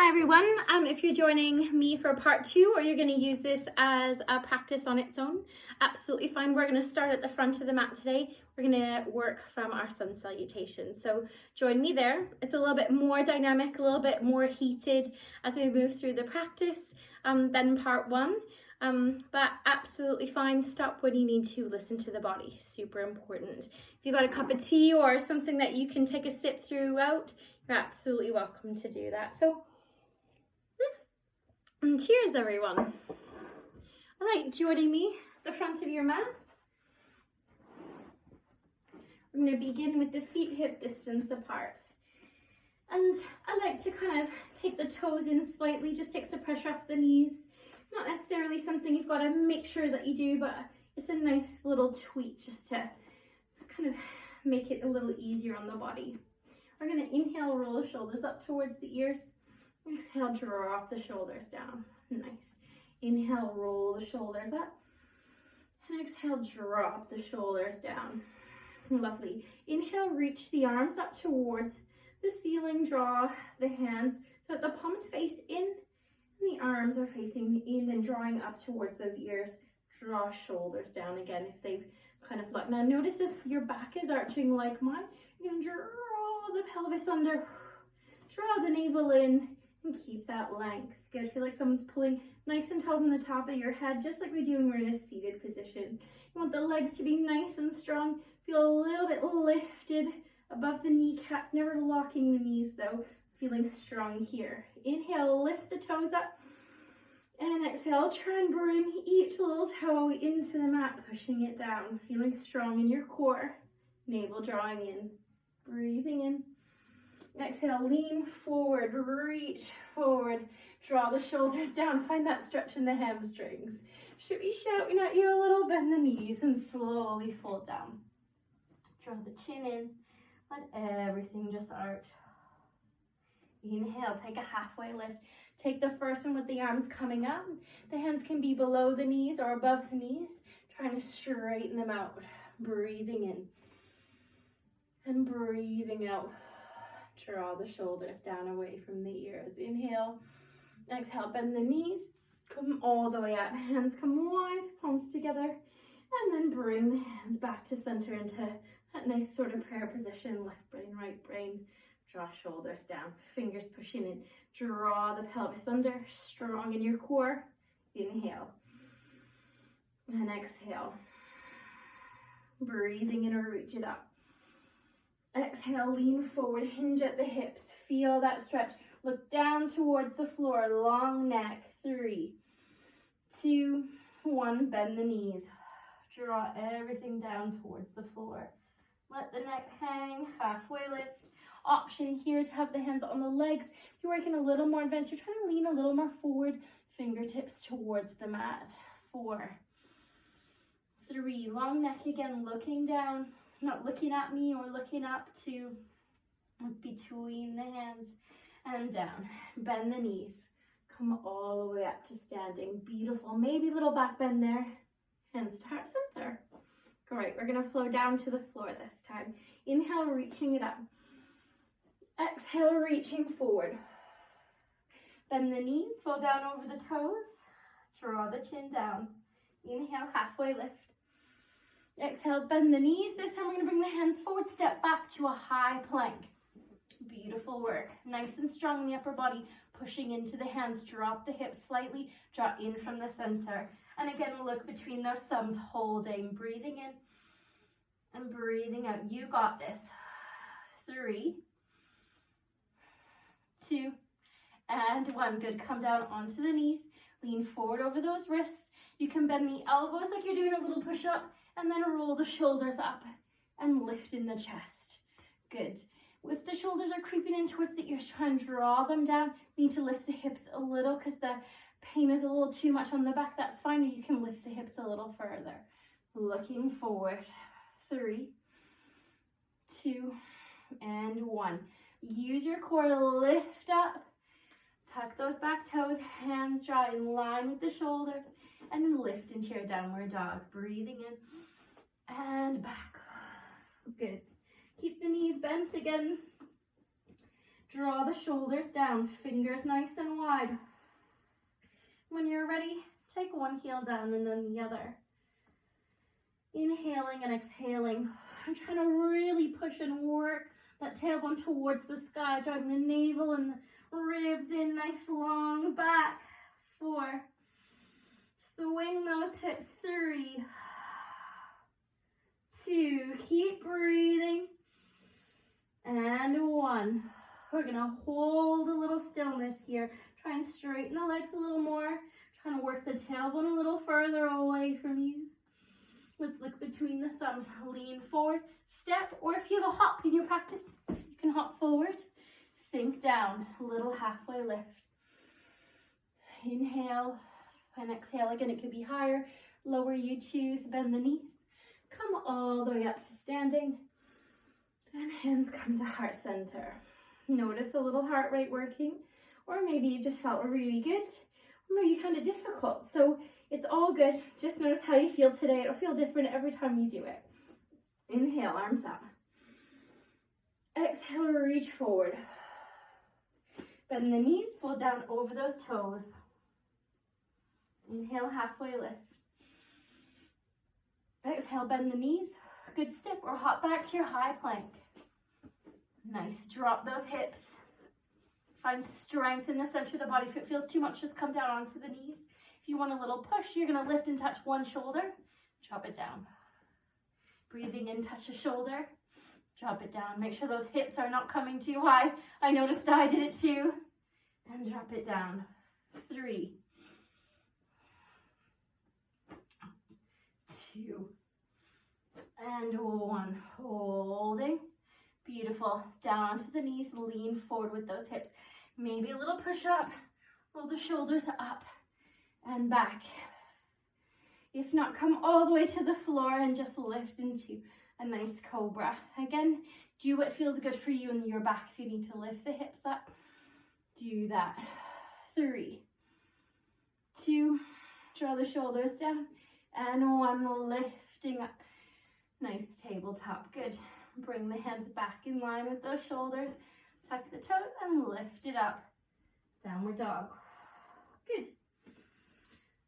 Hi everyone, if you're joining me for part 2 or you're going to use this as a practice on its own, absolutely fine. We're going to start at the front of the mat today. We're going to work from our sun salutation. So join me there. It's a little bit more dynamic, a little bit more heated as we move through the practice than part 1. But absolutely fine. Stop when you need to. Listen to the body. Super important. If you've got a cup of tea or something that you can take a sip throughout, you're absolutely welcome to do that. So cheers, everyone. All right, joining me at the front of your mats. We're going to begin with the feet hip distance apart. And I like to kind of take the toes in slightly, just takes the pressure off the knees. It's not necessarily something you've got to make sure that you do, but it's a nice little tweak just to kind of make it a little easier on the body. We're going to inhale, roll the shoulders up towards the ears. Exhale, drop the shoulders down. Nice. Inhale, roll the shoulders up. And exhale, drop the shoulders down. Lovely. Inhale, reach the arms up towards the ceiling. Draw the hands so that the palms face in and the arms are facing in and drawing up towards those ears. Draw shoulders down again if they've kind of looked. Now notice if your back is arching like mine, you can draw the pelvis under, draw the navel in, and keep that length. Good. Feel like someone's pulling nice and taut from the top of your head, just like we do when we're in a seated position. You want the legs to be nice and strong. Feel a little bit lifted above the kneecaps, never locking the knees though. Feeling strong here. Inhale, lift the toes up. And exhale, try and bring each little toe into the mat, pushing it down. Feeling strong in your core. Navel drawing in. Breathing in. Exhale, lean forward, reach forward, draw the shoulders down, find that stretch in the hamstrings. Should be shouting at you a little, bend the knees and slowly fold down. Draw the chin in, let everything just arch. Inhale, take a halfway lift. Take the first one with the arms coming up. The hands can be below the knees or above the knees, trying to straighten them out. Breathing in and breathing out. Draw the shoulders down away from the ears. Inhale, exhale, bend the knees, come all the way out. Hands come wide, palms together, and then bring the hands back to center into that nice sort of prayer position. Left brain, right brain. Draw shoulders down, fingers pushing in. Draw the pelvis under, strong in your core. Inhale, and exhale. Breathing in or reach it up. Exhale, lean forward, hinge at the hips. Feel that stretch. Look down towards the floor, long neck. 3, 2, 1. Bend the knees. Draw everything down towards the floor. Let the neck hang, halfway lift. Option here to have the hands on the legs. If you're working a little more advanced, you're trying to lean a little more forward. Fingertips towards the mat. 4, 3. Long neck again, looking down. Not looking at me or looking up, to between the hands and down. Bend the knees. Come all the way up to standing. Beautiful. Maybe a little back bend there. Hands to heart center. Great. We're going to flow down to the floor this time. Inhale, reaching it up. Exhale, reaching forward. Bend the knees. Fall down over the toes. Draw the chin down. Inhale, halfway lift. Exhale, bend the knees. This time we're going to bring the hands forward, step back to a high plank. Beautiful work. Nice and strong in the upper body. Pushing into the hands, drop the hips slightly, draw in from the center. And again, look between those thumbs, holding, breathing in and breathing out. You got this. 3, 2, and 1. Good. Come down onto the knees. Lean forward over those wrists. You can bend the elbows like you're doing a little push-up. And then roll the shoulders up and lift in the chest. Good. If the shoulders are creeping in towards the ears, try and draw them down. You need to lift the hips a little because the pain is a little too much on the back. That's fine. Or you can lift the hips a little further. Looking forward. 3, 2, and 1. Use your core. Lift up. Tuck those back toes. Hands draw in line with the shoulders. And lift into your downward dog. Breathing in and back. Good. Keep the knees bent again. Draw the shoulders down, fingers nice and wide. When you're ready, take one heel down and then the other. Inhaling and exhaling. I'm trying to really push and work that tailbone towards the sky, driving the navel and the ribs in, nice long back. 4. Swing those hips. 3, 2, keep breathing. And 1. We're gonna hold a little stillness here. Try and straighten the legs a little more. Trying to work the tailbone a little further away from you. Let's look between the thumbs. Lean forward, step, or if you have a hop in your practice, you can hop forward. Sink down, a little halfway lift. Inhale and exhale. Again, it could be higher, lower, you choose. Bend the knees. Come all the way up to standing. And hands come to heart center. Notice a little heart rate working, or maybe you just felt really good, or maybe you found it difficult. So it's all good. Just notice how you feel today. It'll feel different every time you do it. Inhale, arms up. Exhale, reach forward. Bend the knees, fold down over those toes. Inhale, halfway lift. Exhale, bend the knees. Good step, or hop back to your high plank. Nice, drop those hips. Find strength in the center of the body. If it feels too much, just come down onto the knees. If you want a little push, you're gonna lift and touch one shoulder, drop it down. Breathing in, touch a shoulder, drop it down. Make sure those hips are not coming too high. I noticed I did it too. And drop it down. 3, 2, and 1. Holding. Beautiful. Down to the knees, lean forward with those hips. Maybe a little push up. Roll the shoulders up and back. If not, come all the way to the floor and just lift into a nice cobra. Again, do what feels good for you in your back. If you need to lift the hips up, do that. 3, 2, draw the shoulders down, and 1, lifting up. Nice tabletop. Good. Bring the hands back in line with those shoulders. Tuck the toes and lift it up. Downward dog. Good.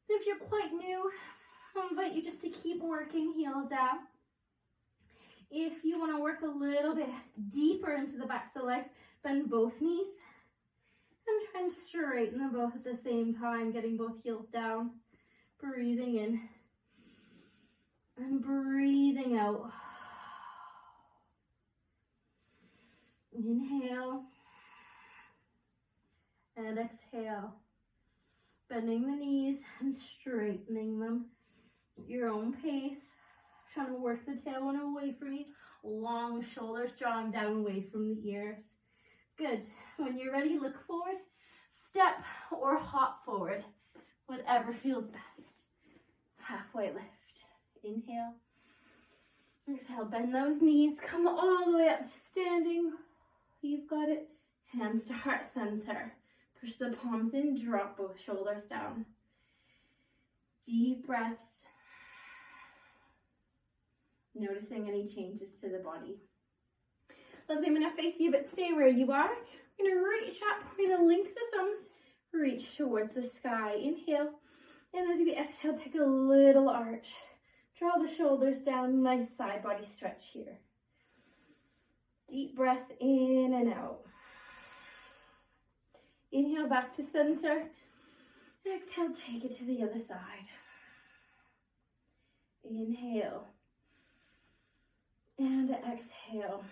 If you're quite new, I'll invite you just to keep working heels out. If you want to work a little bit deeper into the backs of the legs, bend both knees and try and straighten them both at the same time, getting both heels down. Breathing in and breathing out. Inhale and exhale. Bending the knees and straightening them at your own pace. Trying to work the tailbone away from you. Long shoulders drawing down away from the ears. Good. When you're ready, look forward, step or hop forward. Whatever feels best. Halfway lift. Inhale. Exhale, bend those knees. Come all the way up to standing. You've got it. Hands to heart center. Push the palms in, drop both shoulders down. Deep breaths. Noticing any changes to the body. Lovely, I'm going to face you, but stay where you are. We're going to reach up. We're going to link the thumbs. Reach towards the sky. Inhale. And as you exhale, take a little arch. Draw the shoulders down. Nice side body stretch here. Deep breath in and out. Inhale back to center. Exhale, take it to the other side. Inhale. And exhale.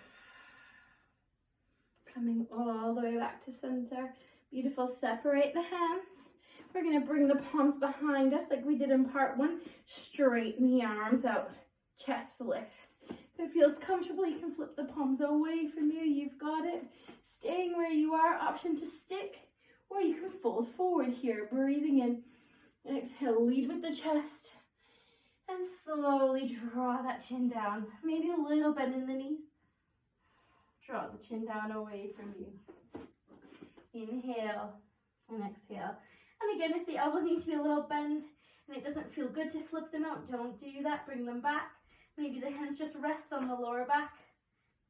Coming all the way back to center. Beautiful. Separate the hands. We're going to bring the palms behind us like we did in part 1. Straighten the arms out. Chest lifts. If it feels comfortable, you can flip the palms away from you. You've got it. Staying where you are. Option to stick. Or you can fold forward here. Breathing in. And exhale. Lead with the chest. And slowly draw that chin down. Maybe a little bend in the knees. Draw the chin down away from you. Inhale and exhale. And again, if the elbows need to be a little bent and it doesn't feel good to flip them out, don't do that. Bring them back. Maybe the hands just rest on the lower back.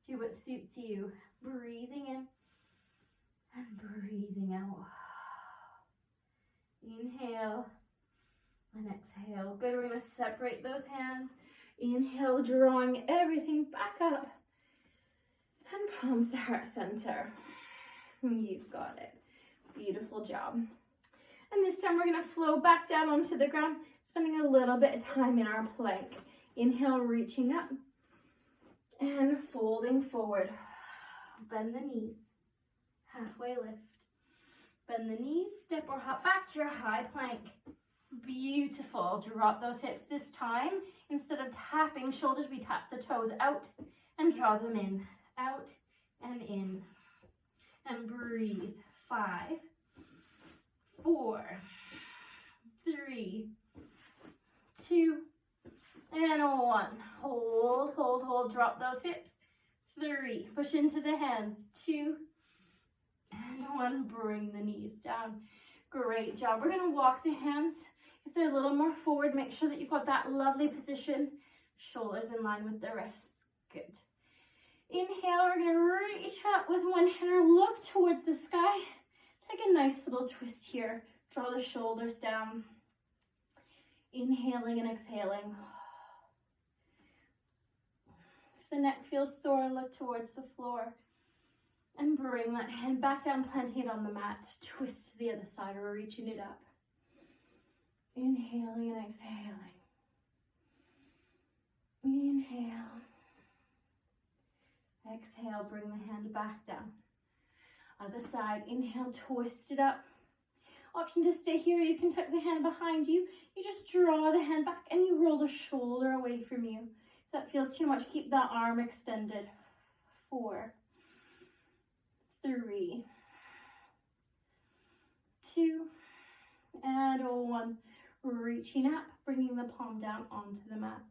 Do what suits you. Breathing in And breathing out. Inhale and exhale. Good, we're gonna separate those hands. Inhale, drawing everything back up. And palms to heart center. You've got it. Beautiful job. And this time we're gonna flow back down onto the ground, spending a little bit of time in our plank. Inhale, reaching up and folding forward. Bend the knees, halfway lift. Bend the knees, step or hop back to your high plank. Beautiful. Drop those hips this time. Instead of tapping shoulders, we tap the toes out and draw them in. Out and in. And breathe. 5, 4, 3, 2, and 1. Hold, hold, hold. Drop those hips. 3. Push into the hands. 2, and 1. Bring the knees down. Great job. We're going to walk the hands. If they're a little more forward, make sure that you've got that lovely position. Shoulders in line with the wrists. Good. Inhale, we're going to reach up with one hand or look towards the sky. Take a nice little twist here. Draw the shoulders down. Inhaling and exhaling. If the neck feels sore, look towards the floor. And bring that hand back down, planting it on the mat. Twist to the other side or reaching it up. Inhaling and exhaling. Inhale. Exhale, bring the hand back down. Other side, inhale, twist it up. Option to stay here, you can tuck the hand behind you. You just draw the hand back and you roll the shoulder away from you. If that feels too much, keep that arm extended. 4, 3, 2, and 1. Reaching up, bringing the palm down onto the mat.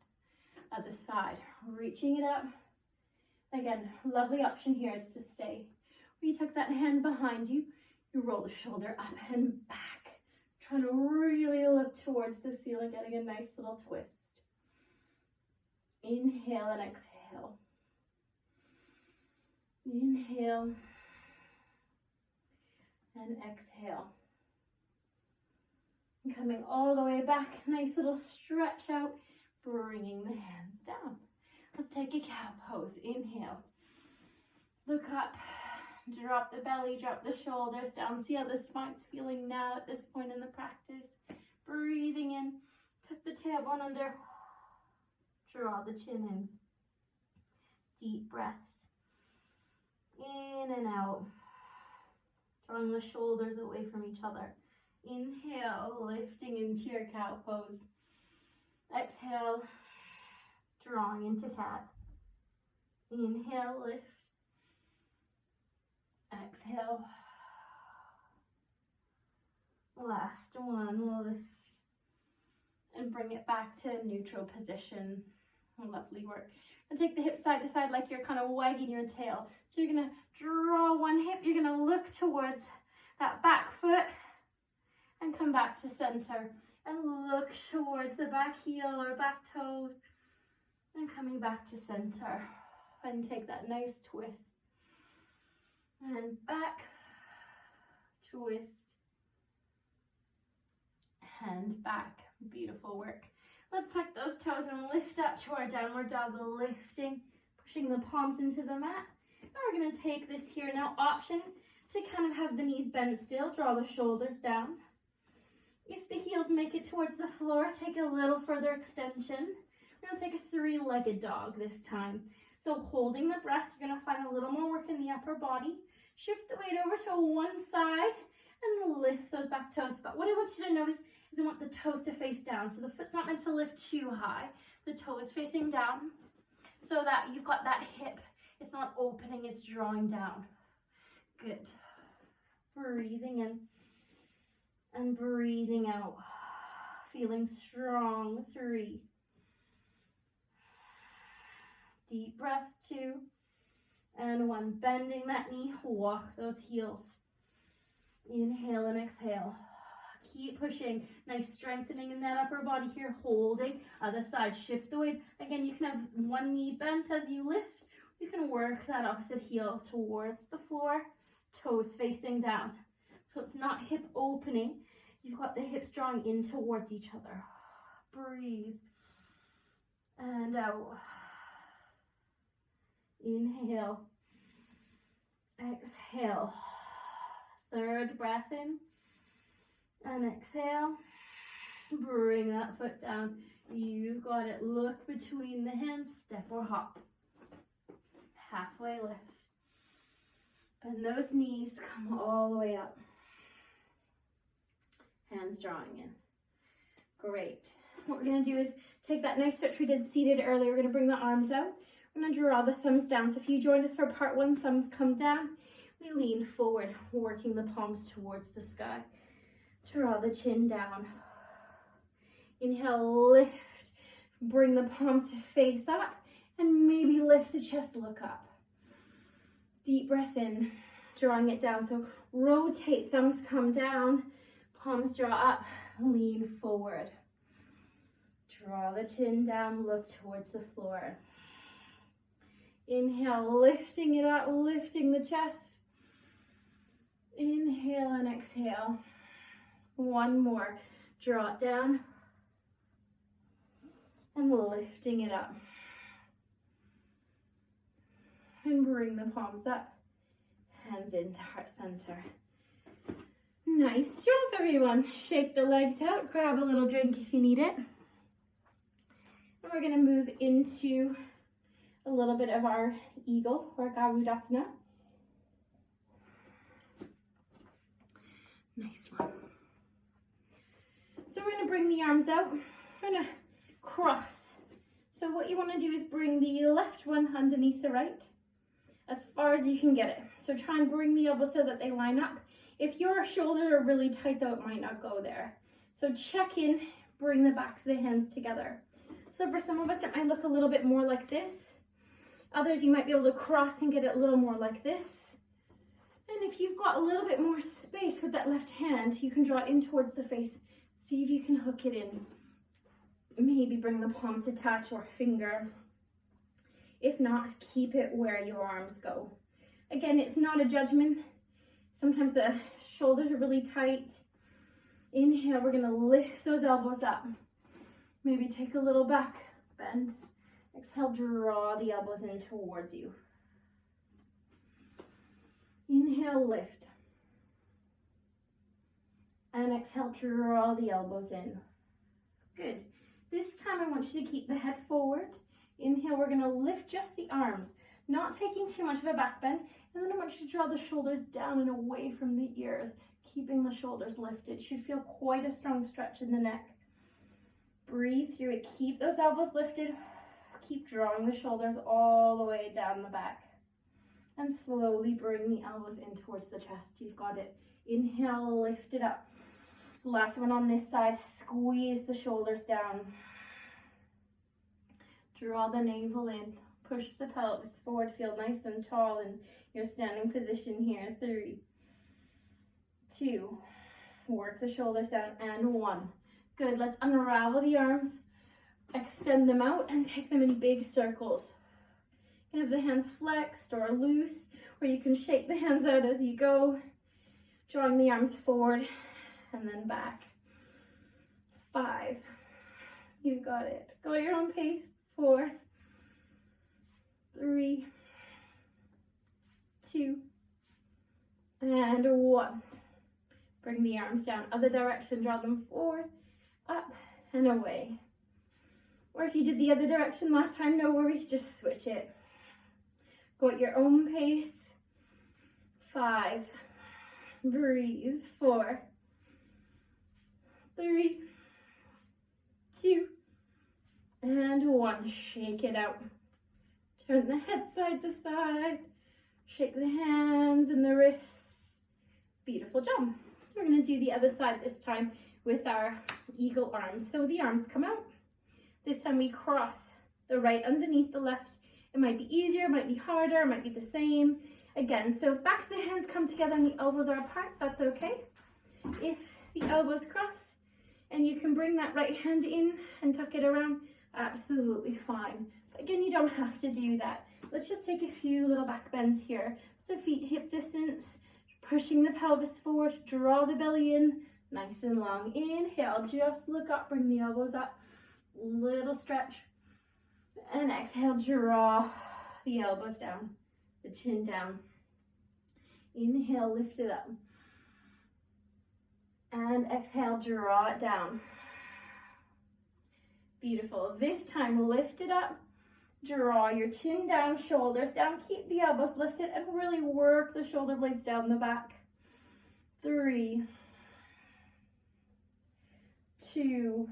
Other side, reaching it up. Again, lovely option here is to stay. You tuck that hand behind you, you roll the shoulder up and back. Trying to really look towards the ceiling, getting a nice little twist. Inhale and exhale. Inhale and exhale. And coming all the way back, nice little stretch out, bringing the hands down. Let's take a cow pose. Inhale. Look up. Drop the belly, drop the shoulders down. See how the spine's feeling now at this point in the practice. Breathing in. Tuck the tailbone under. Draw the chin in. Deep breaths. In and out. Drawing the shoulders away from each other. Inhale, lifting into your cow pose. Exhale, drawing into cat. Inhale, lift. Exhale. Last one, lift. And bring it back to neutral position. Lovely work. And take the hips side to side like you're kind of wagging your tail. So you're going to draw one hip. You're going to look towards that back foot and come back to center. And look towards the back heel or back toes. And coming back to center. And take that nice twist. And back, twist, and back. Beautiful work. Let's tuck those toes and lift up to our downward dog, lifting, pushing the palms into the mat. Now we're going to take this here now option to kind of have the knees bent still, draw the shoulders down. If the heels make it towards the floor, take a little further extension. We're going to take a 3-legged dog this time. So holding the breath, you're going to find a little more work in the upper body. Shift the weight over to one side and lift those back toes. But what I want you to notice is I want the toes to face down. So the foot's not meant to lift too high. The toe is facing down so that you've got that hip. It's not opening, it's drawing down. Good. Breathing in and breathing out. Feeling strong. 3. Deep breath. 2. And 1. Bending that knee. Walk those heels. Inhale and exhale. Keep pushing. Nice strengthening in that upper body here. Holding. Other side. Shift the weight. Again, you can have one knee bent as you lift. You can work that opposite heel towards the floor. toes facing down. So it's not hip opening. You've got the hips drawing in towards each other. Breathe. And out. Inhale. Exhale. Third breath in. And exhale. Bring that foot down. You've got it. Look between the hands. Step or hop. Halfway lift. Bend those knees. Come all the way up. Hands drawing in. Great. What we're going to do is take that nice stretch we did seated earlier. We're going to bring the arms out. We're going to draw the thumbs down. So if you joined us for part one, thumbs come down. We lean forward, working the palms towards the sky. Draw the chin down. Inhale, lift. Bring the palms to face up. And maybe lift the chest, look up. Deep breath in, drawing it down. So rotate, thumbs come down. Palms draw up, lean forward. Draw the chin down, look towards the floor. Inhale, lifting it up, lifting the chest. Inhale and exhale. One more. Draw it down. And lifting it up. And bring the palms up. Hands into heart center. Nice job, everyone. Shake the legs out. Grab a little drink if you need it. And we're going to move into a little bit of our eagle or Garudasana. Nice one. So we're going to bring the arms out. We're going to cross. So what you want to do is bring the left one underneath the right as far as you can get it. So try and bring the elbows so that they line up. If your shoulders are really tight though, it might not go there. So check in, bring the backs of the hands together. So for some of us, it might look a little bit more like this. Others, you might be able to cross and get it a little more like this. And if you've got a little bit more space with that left hand, you can draw it in towards the face. See if you can hook it in. Maybe bring the palms to touch or finger. If not, keep it where your arms go. Again, it's not a judgment. Sometimes the shoulders are really tight. Inhale, we're gonna lift those elbows up. Maybe take a little back bend. Exhale, draw the elbows in towards you. Inhale, lift. And exhale, draw the elbows in. Good. This time I want you to keep the head forward. Inhale, we're gonna lift just the arms, not taking too much of a back bend. And then I want you to draw the shoulders down and away from the ears, keeping the shoulders lifted. Should feel quite a strong stretch in the neck. Breathe through it. Keep those elbows lifted. Keep drawing the shoulders all the way down the back. And slowly bring the elbows in towards the chest. You've got it. Inhale, lift it up. Last one on this side. Squeeze the shoulders down. Draw the navel in. Push the pelvis forward. Feel nice and tall in your standing position here. 3, 2, work the shoulders down, and 1. Good, let's unravel the arms, extend them out, and take them in big circles. You can have the hands flexed or loose, or you can shake the hands out as you go, drawing the arms forward and then back. 5, you've got it. Go at your own pace. 4, 3, 2, and 1. Bring the arms down, other direction, draw them forward, up, and away. Or if you did the other direction last time, no worries, just switch it. Go at your own pace. 5, breathe. 4, 3, 2, and 1. Shake it out. Turn the head side to side. Shake the hands and the wrists. Beautiful job. We're going to do the other side this time with our eagle arms. So the arms come out. This time we cross the right underneath the left. It might be easier, it might be harder, it might be the same. Again, so if backs of the hands come together and the elbows are apart, that's okay. If the elbows cross and you can bring that right hand in and tuck it around, absolutely fine. But again, you don't have to do that. Let's just take a few little back bends here. So feet hip distance, pushing the pelvis forward, draw the belly in, nice and long. Inhale, just look up, bring the elbows up, little stretch. And exhale, draw the elbows down, the chin down. Inhale, lift it up. And exhale, draw it down. Beautiful. This time, lift it up. Draw your chin down, shoulders down. Keep the elbows lifted and really work the shoulder blades down the back. 3, 2,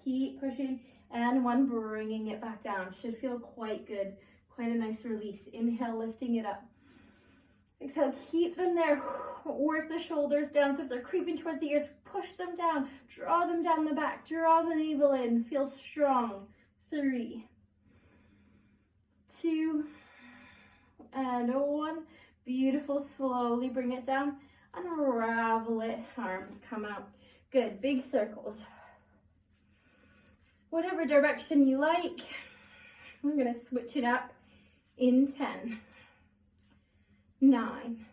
keep pushing. And 1, bringing it back down. Should feel quite good. Quite a nice release. Inhale, lifting it up. Exhale, keep them there. Work the shoulders down. So if they're creeping towards the ears, push them down. Draw them down the back. Draw the navel in. Feel strong. 3, 2, and 1. Beautiful. Slowly bring it down. Unravel it. Arms come out. Good. Big circles. Whatever direction you like. I'm going to switch it up in 10, 9,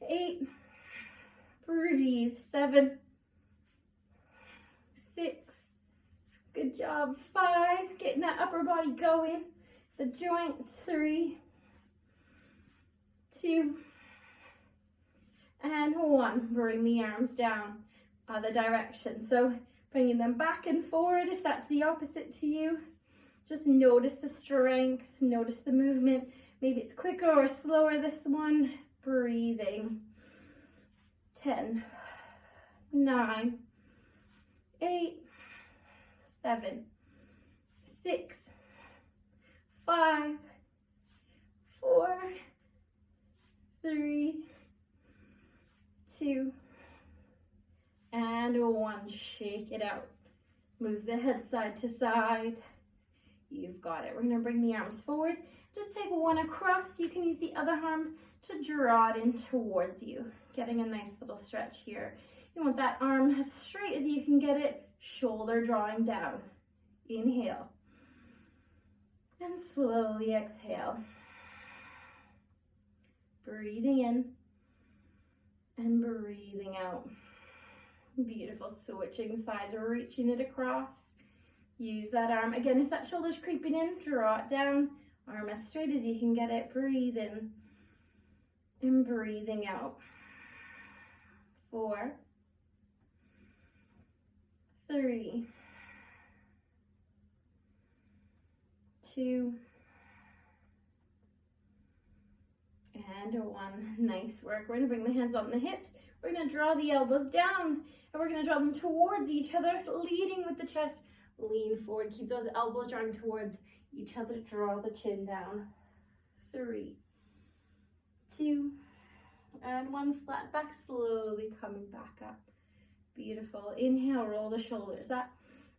8, breathe, 7, 6, good job, 5, getting that upper body going, the joints, 3, 2, and 1. Bring the arms down, other direction. So bringing them back and forward if that's the opposite to you. Just notice the strength, notice the movement. Maybe it's quicker or slower this one. Breathing. 10, 9, 8, 7, 6, 5, 4, 3, 2, and 1. Shake it out. Move the head side to side. You've got it. We're going to bring the arms forward. Just take one across. You can use the other arm to draw it in towards you. Getting a nice little stretch here. You want that arm as straight as you can get it. Shoulder drawing down. Inhale. And slowly exhale. Breathing in and breathing out. Beautiful. Switching sides, reaching it across. Use that arm. Again, if that shoulder's creeping in, draw it down. Arm as straight as you can get it. Breathe in and breathing out. 4, 3, 2, and 1. Nice work. We're going to bring the hands on the hips. We're going to draw the elbows down, and we're going to draw them towards each other, leading with the chest. Lean forward. Keep those elbows drawing towards each other. Draw the chin down. 3, 2, and 1. Flat back. Slowly coming back up. Beautiful. Inhale. Roll the shoulders up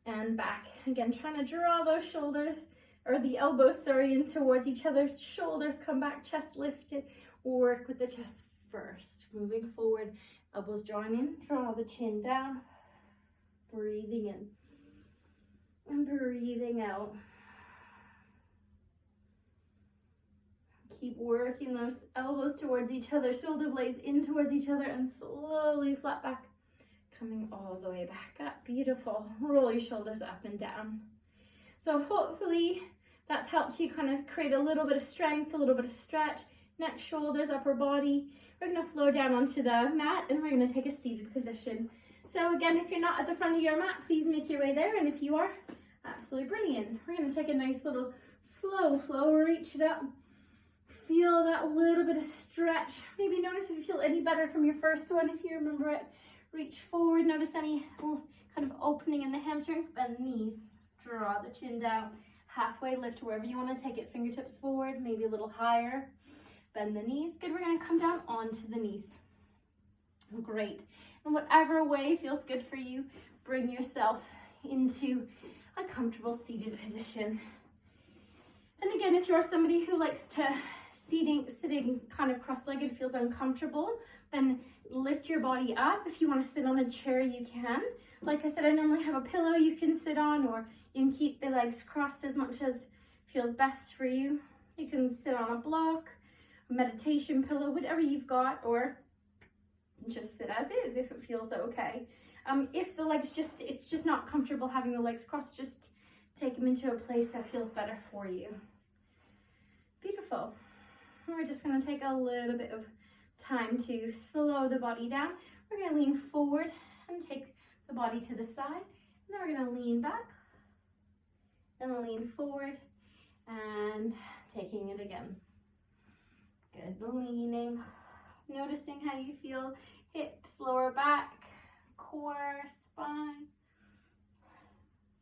and back. Again, trying to draw those shoulders, or the elbows, sorry, in towards each other. Shoulders come back. Chest lifted. Work with the chest first. Moving forward. Elbows drawing in. Draw the chin down. Breathing in. And breathing out. Keep working those elbows towards each other, shoulder blades in towards each other, and slowly flat back, coming all the way back up. Beautiful. Roll your shoulders up and down. So hopefully that's helped you kind of create a little bit of strength, a little bit of stretch, neck, shoulders, upper body. We're going to flow down onto the mat, and we're going to take a seated position. So again, if you're not at the front of your mat, please make your way there. And if you are, absolutely brilliant. We're going to take a nice little slow flow, reach it up. Feel that little bit of stretch. Maybe notice if you feel any better from your first one, if you remember it. Reach forward, notice any kind of opening in the hamstrings. Bend the knees, draw the chin down. Halfway lift wherever you want to take it. Fingertips forward, maybe a little higher. Bend the knees. Good, we're going to come down onto the knees. Great. And whatever way feels good for you, bring yourself into a comfortable seated position. And again, if you're somebody who likes to sitting kind of cross-legged feels uncomfortable, then lift your body up. If you want to sit on a chair, you can. Like I said, I normally have a pillow you can sit on, or you can keep the legs crossed as much as feels best for you. You can sit on a block, meditation pillow, whatever you've got, or just sit as is if it feels okay. If the legs it's just not comfortable having the legs crossed, just take them into a place that feels better for you. Beautiful. We're just going to take a little bit of time to slow the body down. We're going to lean forward and take the body to the side. And then we're going to lean back and lean forward and taking it again. Good, leaning, noticing how you feel, hips, lower back, core, spine.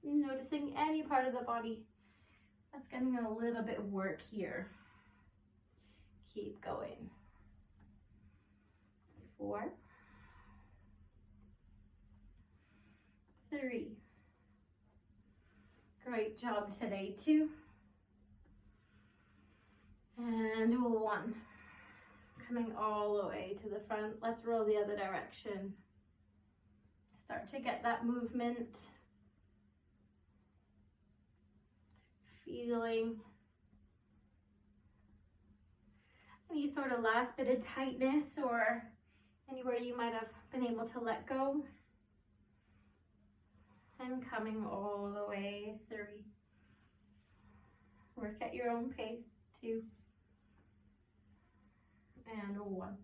Noticing any part of the body that's getting a little bit of work here. Keep going. 4, 3. Great job today. 2. And 1. Coming all the way to the front. Let's roll the other direction. Start to get that movement. Feeling any sort of last bit of tightness or anywhere you might have been able to let go. And coming all the way. 3. Work at your own pace. 2. And 1.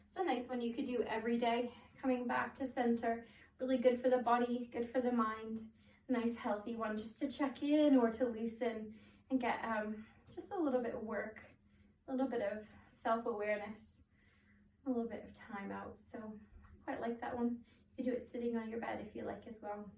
It's a nice one you could do every day. Coming back to center. Really good for the body, good for the mind. Nice healthy one just to check in or to loosen and get just a little bit of work, a little bit of self-awareness, a little bit of time out. So I quite like that one. You can do it sitting on your bed if you like as well.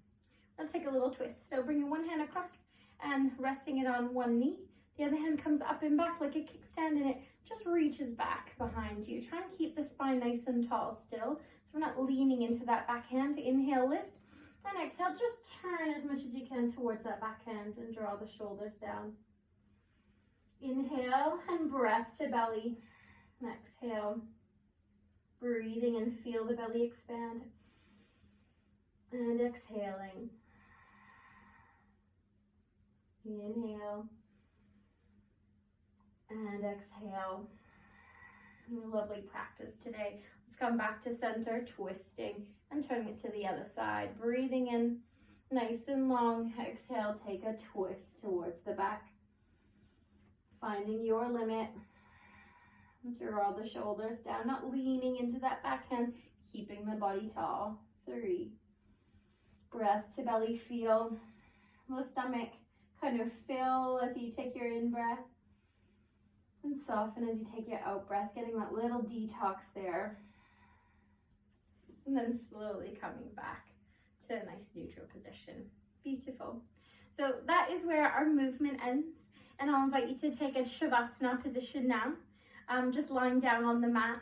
I'll take a little twist. So bringing one hand across and resting it on one knee. The other hand comes up and back like a kickstand, and it just reaches back behind you. Try and keep the spine nice and tall still. So we're not leaning into that back hand. Inhale, lift. And exhale, just turn as much as you can towards that back hand and draw the shoulders down. Inhale and breath to belly. Exhale, breathing and feel the belly expand. And exhaling. Inhale. And exhale. Lovely practice today. Let's come back to center, twisting and turning it to the other side. Breathing in nice and long. Exhale, take a twist towards the back. Finding your limit. Draw the shoulders down, not leaning into that backhand, keeping the body tall. 3. Breath to belly, feel the stomach kind of fill as you take your in breath. And soften as you take your out breath, getting that little detox there. And then slowly coming back to a nice neutral position. Beautiful. So that is where our movement ends. And I'll invite you to take a Shavasana position now. Just lying down on the mat,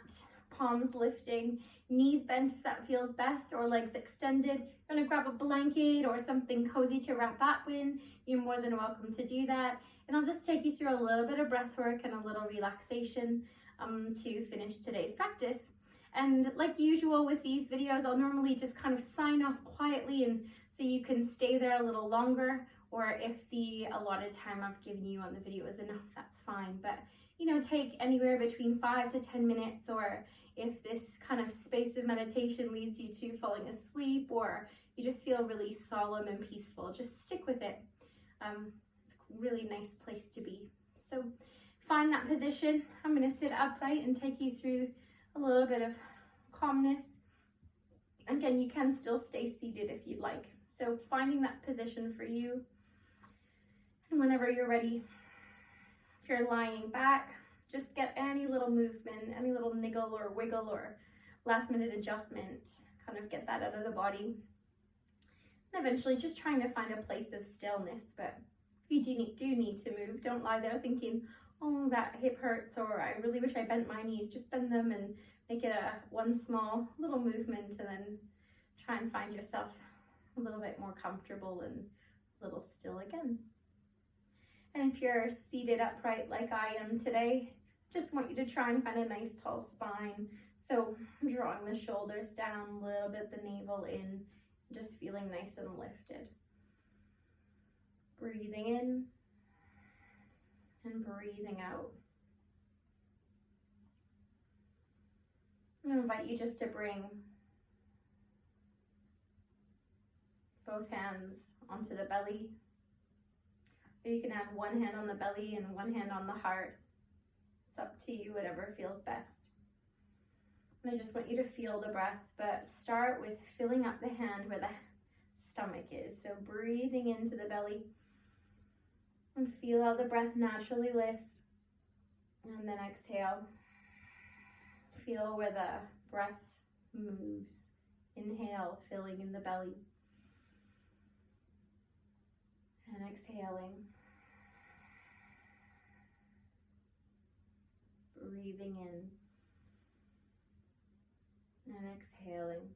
palms lifting, knees bent if that feels best, or legs extended. You're gonna grab a blanket or something cozy to wrap up in. You're more than welcome to do that. And I'll just take you through a little bit of breath work and a little relaxation to finish today's practice. And like usual with these videos, I'll normally just kind of sign off quietly, and so you can stay there a little longer, or if the allotted time I've given you on the video is enough, that's fine. But you know, take anywhere between 5 to 10 minutes, or if this kind of space of meditation leads you to falling asleep, or you just feel really solemn and peaceful, just stick with it. It's a really nice place to be. So find that position. I'm going to sit upright and take you through a little bit of calmness. Again, you can still stay seated if you'd like. So finding that position for you. And whenever you're ready, if you're lying back, just get any little movement, any little niggle or wiggle or last minute adjustment, kind of get that out of the body. And eventually just trying to find a place of stillness. But if you do need to move, don't lie there thinking, oh, that hip hurts, or I really wish I bent my knees. Just bend them and make it one small little movement, and then try and find yourself a little bit more comfortable and a little still again. And if you're seated upright like I am today, just want you to try and find a nice tall spine. So drawing the shoulders down a little bit, the navel in, just feeling nice and lifted. Breathing in and breathing out. I invite you just to bring both hands onto the belly. Or you can have one hand on the belly and one hand on the heart. It's up to you, whatever feels best. And I just want you to feel the breath, but start with filling up the hand where the stomach is. So breathing into the belly and feel how the breath naturally lifts. And then exhale. Feel where the breath moves. Inhale, filling in the belly. And exhaling. Breathing in. And exhaling.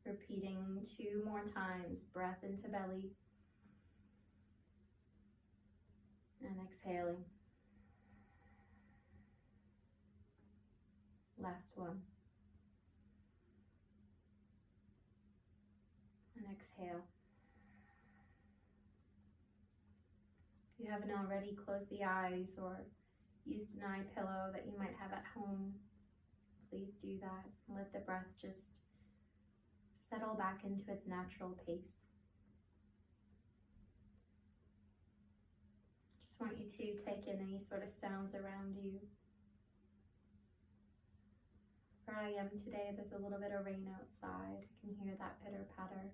Repeating 2 more times. Breath into belly. And exhaling. Last one. And exhale. If you haven't already, close the eyes or used an eye pillow that you might have at home. Please do that. Let the breath just settle back into its natural pace. Just want you to take in any sort of sounds around you. Where I am today, there's a little bit of rain outside. I can hear that pitter patter.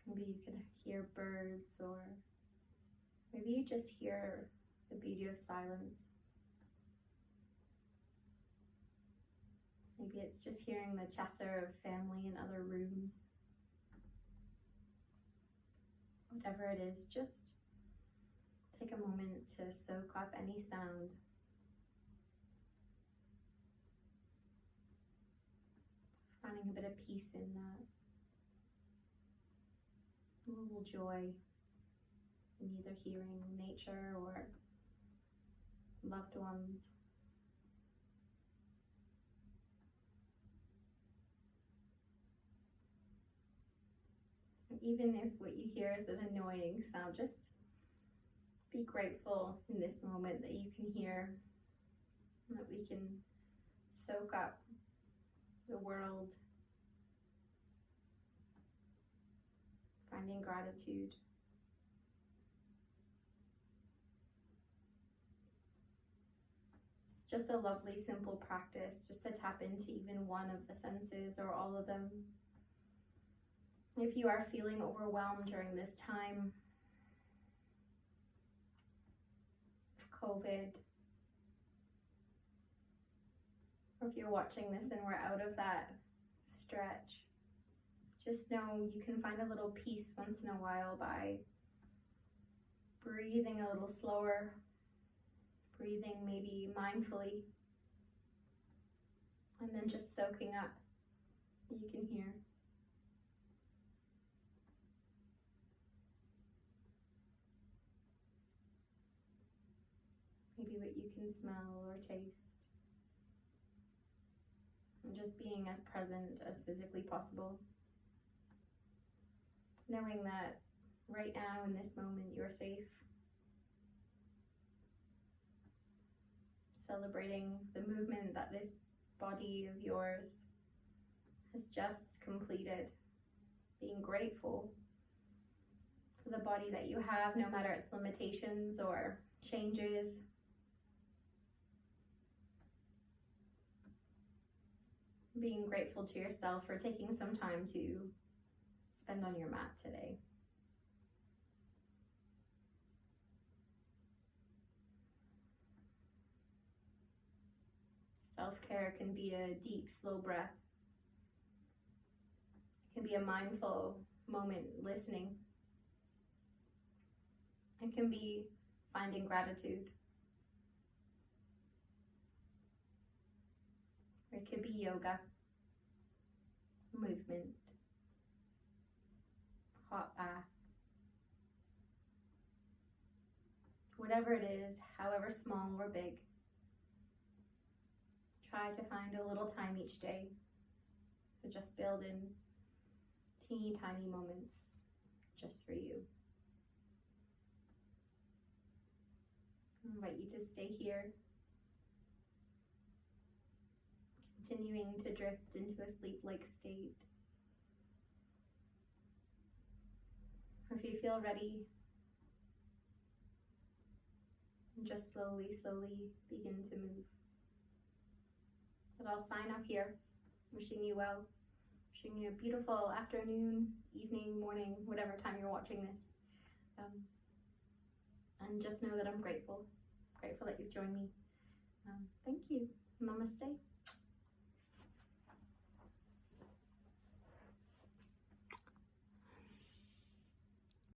Maybe you can hear birds, or maybe you just hear the beauty of silence. Maybe it's just hearing the chatter of family in other rooms. Whatever it is, just take a moment to soak up any sound. Finding a bit of peace in that. A little joy in either hearing nature or loved ones. And even if what you hear is an annoying sound, just be grateful in this moment that you can hear, and that we can soak up the world. Finding gratitude. It's just a lovely, simple practice, just to tap into even one of the senses or all of them. If you are feeling overwhelmed during this time of COVID, or if you're watching this and we're out of that stretch, just know you can find a little peace once in a while by breathing a little slower, breathing maybe mindfully, and then just soaking up what you can hear. Maybe what you can smell or taste. And just being as present as physically possible. Knowing that right now in this moment you're safe. Celebrating the movement that this body of yours has just completed. Being grateful for the body that you have, no matter its limitations or changes. Being grateful to yourself for taking some time to spend on your mat today. Self-care can be a deep, slow breath. It can be a mindful moment listening. It can be finding gratitude. Or it could be yoga, movement, hot bath. Whatever it is, however small or big, try to find a little time each day to just build in teeny tiny moments just for you. invite you to stay here, continuing to drift into a sleep-like state. Or if you feel ready, just slowly, slowly begin to move. But I'll sign off here, wishing you well, wishing you a beautiful afternoon, evening, morning, whatever time you're watching this. And just know that I'm grateful that you've joined me. Thank you. Namaste.